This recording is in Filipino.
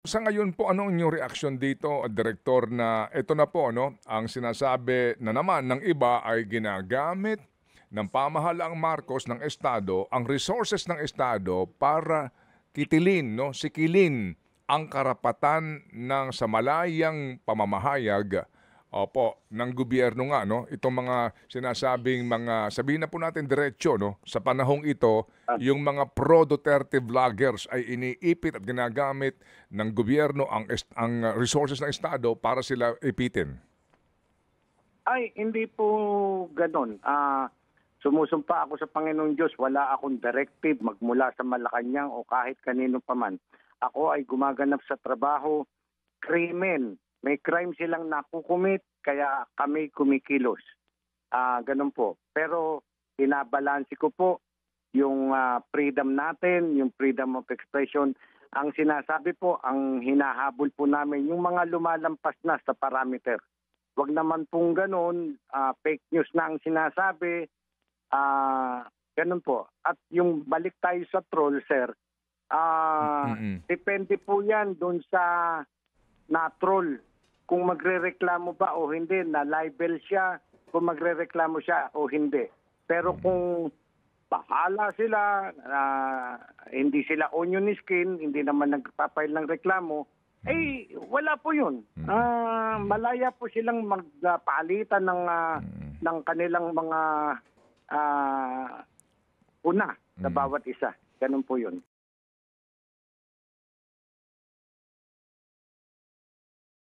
Sa ngayon po, ano ang inyong reaksyon dito, Direktor, na ito na po, no, ang sinasabi na naman ng iba ay ginagamit ng pamahalaang Marcos ng Estado ang resources ng Estado para kitilin, no, sikilin ang karapatan ng sa malayang pamamahayag ng gobyerno nga, no, itong mga sinasabing mga, sabihin na po natin diretsyo, no, sa panahong ito, Ah, yung mga pro-Duterte vloggers ay iniipit at ginagamit ng gobyerno ang resources ng Estado para sila ipitin. Ay, hindi po gano'n. Sumusumpa ako sa Panginoong Diyos, wala akong directive magmula sa Malacanang o kahit kanino pa man. Ako ay gumaganap sa trabaho, krimen. May crime silang nakukumit, kaya kami kumikilos. Ganun po. Pero binabalanse ko po yung freedom natin, yung freedom of expression. Ang sinasabi po, ang hinahabol po namin, yung mga lumalampas na sa parameter. Wag naman pong ganun, fake news na ang sinasabi, ganun po. At yung balik tayo sa troll, sir, Mm. depende po yan doon sa na-troll. Kung magrereklamo ba o hindi, na-libel siya, kung magrereklamo siya o hindi. Pero kung bahala sila, hindi sila onion skin, hindi naman nagpapail ng reklamo, eh, wala po yun. Malaya po silang magpalitan ng kanilang mga una sa bawat isa. Ganun po yun.